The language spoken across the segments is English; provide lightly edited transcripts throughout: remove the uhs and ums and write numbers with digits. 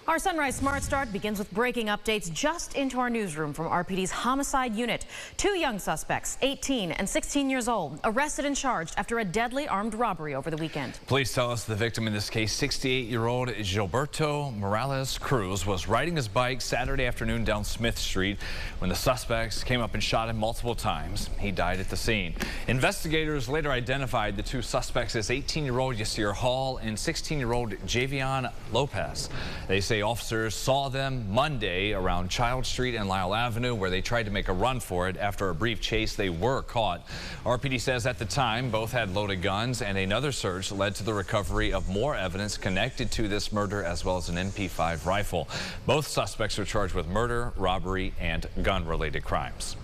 Our Sunrise Smart Start begins with breaking updates just into our newsroom from RPD's homicide unit. Two young suspects, 18 and 16 years old, arrested and charged after a deadly armed robbery over the weekend. Police tell us the victim in this case, 68-year-old Gilberto Morales Cruz, was riding his bike Saturday afternoon down Smith Street when the suspects came up and shot him multiple times. He died at the scene. Investigators later identified the two suspects as 18-year-old Yasir Hall and 16-year-old Javion Lopez. They say officers saw them Monday around Child Street and Lyle Avenue, where they tried to make a run for it. After a brief chase, they were caught. RPD says at the time both had loaded guns, and another search led to the recovery of more evidence connected to this murder, as well as an MP5 rifle. Both suspects are charged with murder, robbery, and gun-related crimes.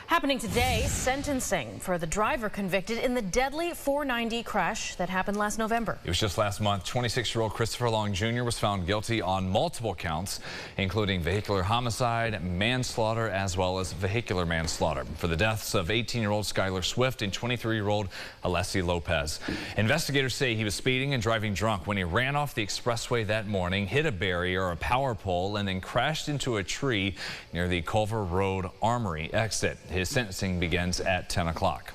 Happening today, sentencing for the driver convicted in the deadly 490 crash that happened last November. It was just last month. 26-year-old Christopher Long Jr. was found guilty on multiple counts, including vehicular homicide, manslaughter, as well as vehicular manslaughter, for the deaths of 18-year-old Skylar Swift and 23-year-old Alessi Lopez. Investigators say he was speeding and driving drunk when he ran off the expressway that morning, hit a barrier, a power pole, and then crashed into a tree near the Culver Road Armory exit. His sentencing begins at 10 o'clock.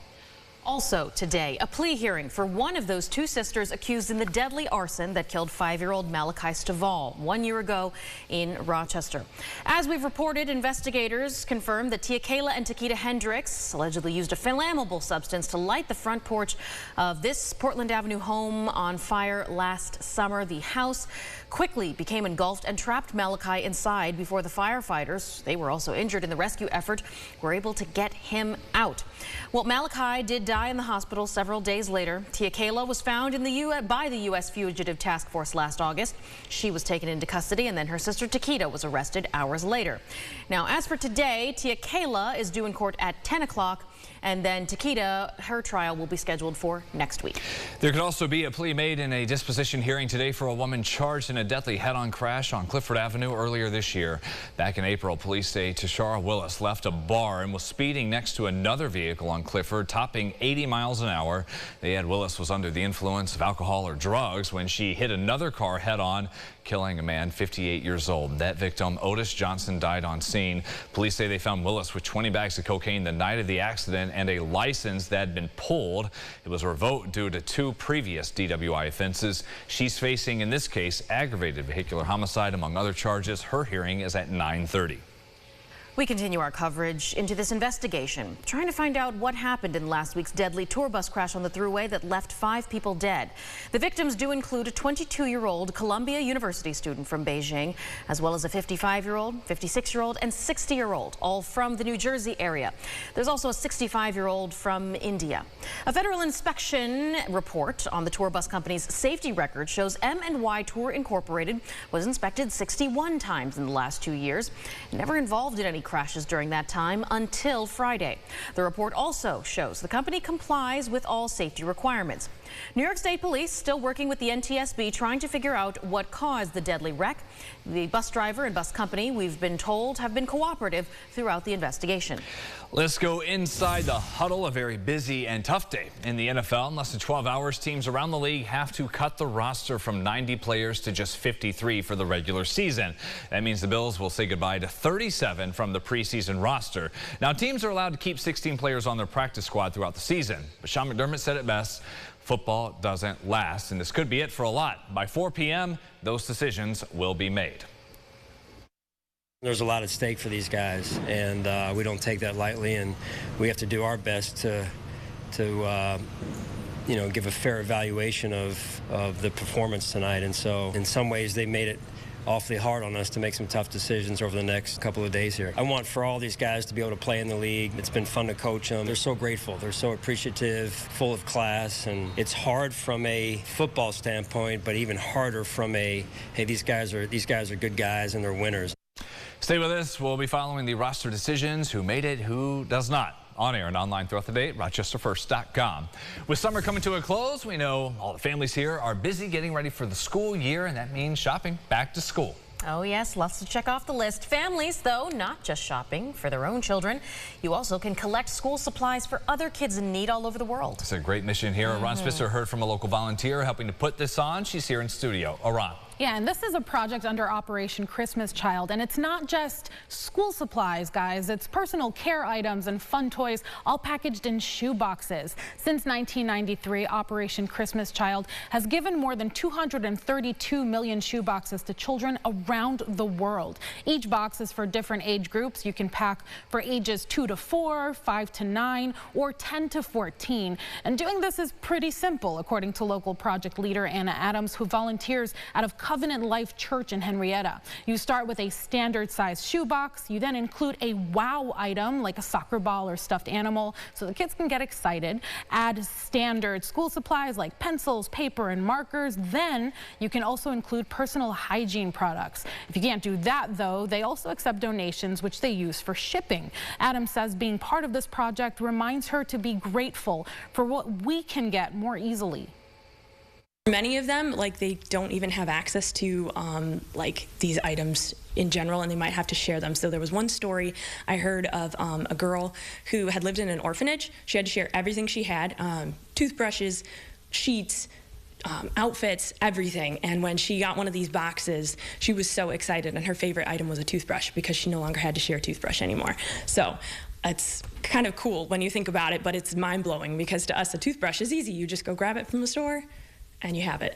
Also today, a plea hearing for one of those two sisters accused in the deadly arson that killed 5-year-old Malachi Stovall 1 year ago in Rochester. As we've reported, investigators confirmed that Tia Kayla and Takita Hendricks allegedly used a flammable substance to light the front porch of this Portland Avenue home on fire last summer. The house quickly became engulfed and trapped Malachi inside before the firefighters, they were also injured in the rescue effort, were able to get him out. Well, Malachi did die in the hospital several days later. Tia Kayla was found by the U.S. Fugitive Task Force last August. She was taken into custody, and then her sister Takita was arrested hours later. Now, as for today, Tia Kayla is due in court at 10 o'clock. And then Takita, her trial will be scheduled for next week. There could also be a plea made in a disposition hearing today for a woman charged in a deadly head-on crash on Clifford Avenue earlier this year. Back in April, police say Tashara Willis left a bar and was speeding next to another vehicle on Clifford, topping 80 miles an hour. They had Willis was under the influence of alcohol or drugs when she hit another car head-on, killing a man 58 years old. That victim, Otis Johnson, died on scene. Police say they found Willis with 20 bags of cocaine the night of the accident and a license that had been pulled. It was revoked due to 2 previous DWI offenses. She's facing, in this case, aggravated vehicular homicide, among other charges. Her hearing is at 9:30. We continue our coverage into this investigation, trying to find out what happened in last week's deadly tour bus crash on the Thruway that left 5 people dead. The victims do include a 22-year-old Columbia University student from Beijing, as well as a 55-year-old, 56-year-old, and 60-year-old, all from the New Jersey area. There's also a 65-year-old from India. A federal inspection report on the tour bus company's safety record shows M&Y Tour Incorporated was inspected 61 times in the last 2 years, never involved in any crashes during that time until Friday. The report also shows the company complies with all safety requirements. New York State Police still working with the NTSB trying to figure out what caused the deadly wreck. The bus driver and bus company, we've been told, have been cooperative throughout the investigation. Let's go inside the huddle. A very busy and tough day in the NFL. In less than 12 hours, teams around the league have to cut the roster from 90 players to just 53 for the regular season. That means the Bills will say goodbye to 37 from the preseason roster. Now, teams are allowed to keep 16 players on their practice squad throughout the season, but Sean McDermott said it best: football doesn't last, and this could be it for a lot. By 4 p.m., those decisions will be made. There's a lot at stake for these guys, and we don't take that lightly, and we have to do our best to give a fair evaluation of the performance tonight. And so in some ways they made it awfully hard on us to make some tough decisions over the next couple of days here. I want for all these guys to be able to play in the league. It's been fun to coach them. They're so grateful. They're so appreciative, full of class, and it's hard from a football standpoint, but even harder from a, hey, these guys are good guys and they're winners. Stay with us. We'll be following the roster decisions, who made it, who does not, on air and online throughout the day at rochesterfirst.com. With summer coming to a close, we know all the families here are busy getting ready for the school year, and that means shopping back to school. Oh yes, lots to check off the list. Families, though, not just shopping for their own children. You also can collect school supplies for other kids in need all over the world. It's a great mission here. Ron Spitzer heard from a local volunteer helping to put this on. She's here in studio. Ron. Yeah, and this is a project under Operation Christmas Child, and it's not just school supplies, guys. It's personal care items and fun toys, all packaged in shoe boxes. Since 1993, Operation Christmas Child has given more than 232 million shoe boxes to children around the world. Each box is for different age groups. You can pack for ages 2 to 4, 5 to 9, or 10 to 14. And doing this is pretty simple, according to local project leader Anna Adams, who volunteers out of Covenant Life Church in Henrietta. You start with a standard size shoebox. You then include a wow item like a soccer ball or stuffed animal so the kids can get excited. Add standard school supplies like pencils, paper, and markers. Then you can also include personal hygiene products. If you can't do that, though, they also accept donations, which they use for shipping. Adams says being part of this project reminds her to be grateful for what we can get more easily. Many of them, like, they don't even have access to like these items in general, and they might have to share them. So there was one story I heard of a girl who had lived in an orphanage. She had to share everything she had, toothbrushes, sheets, outfits, everything. And when she got one of these boxes, she was so excited, and her favorite item was a toothbrush because she no longer had to share a toothbrush anymore. So it's kind of cool when you think about it, but it's mind-blowing because to us a toothbrush is easy. You just go grab it from the store and you have it.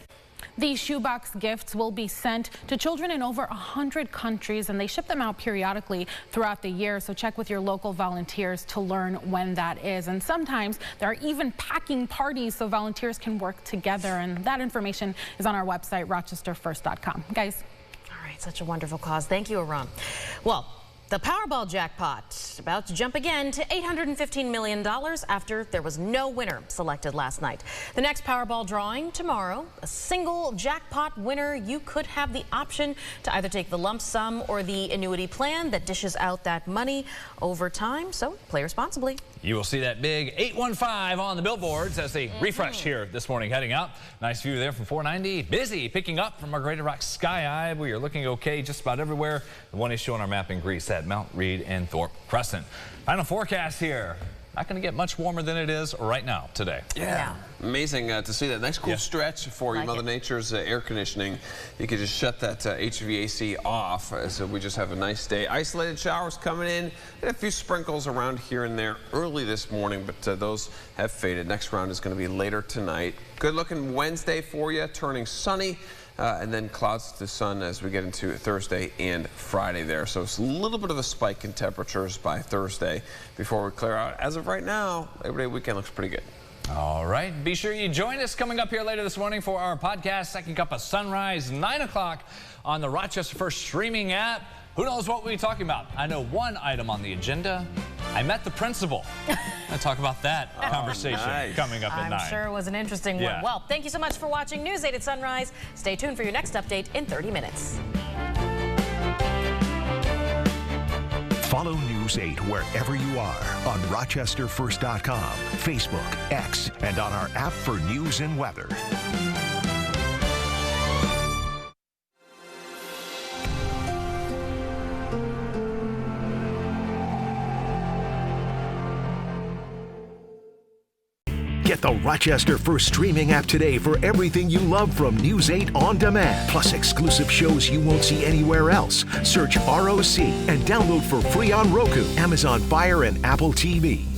These shoebox gifts will be sent to children in over 100 countries, and they ship them out periodically throughout the year. So check with your local volunteers to learn when that is. And sometimes there are even packing parties so volunteers can work together. And that information is on our website, rochesterfirst.com. Guys. All right, such a wonderful cause. Thank you, Heron. Well, the Powerball jackpot about to jump again to $815 million after there was no winner selected last night. The next Powerball drawing tomorrow, a single jackpot winner. You could have the option to either take the lump sum or the annuity plan that dishes out that money over time. So play responsibly. You will see that big 815 on the billboards as they refresh here this morning heading out. Nice view there from 490. Busy picking up from our Greater Rock Sky Eye. We are looking okay just about everywhere. The one is shown on our map in Greece at Mount Reed and Thorpe Crescent. Final forecast here. Not going to get much warmer than it is right now today. Yeah. Amazing to see that. Nice cool stretch for you. Mother Nature's air conditioning. You could just shut that HVAC off. So we just have a nice day. Isolated showers coming in. And a few sprinkles around here and there early this morning, but those have faded. Next round is going to be later tonight. Good looking Wednesday for you, turning sunny. And then clouds to sun as we get into Thursday and Friday there. So it's a little bit of a spike in temperatures by Thursday before we clear out. As of right now, Labor Day weekend looks pretty good. All right. Be sure you join us coming up here later this morning for our podcast, Second Cup of Sunrise, 9 o'clock on the Rochester First streaming app. Who knows what we'll be talking about? I know one item on the agenda. I met the principal. I'll talk about that conversation coming up at 9. I'm sure it was an interesting one. Well, thank you so much for watching News 8 at Sunrise. Stay tuned for your next update in 30 minutes. Follow News 8 wherever you are on RochesterFirst.com, Facebook, X, and on our app for news and weather. Get the Rochester First streaming app today for everything you love from News 8 on demand. Plus exclusive shows you won't see anywhere else. Search ROC and download for free on Roku, Amazon Fire, and Apple TV.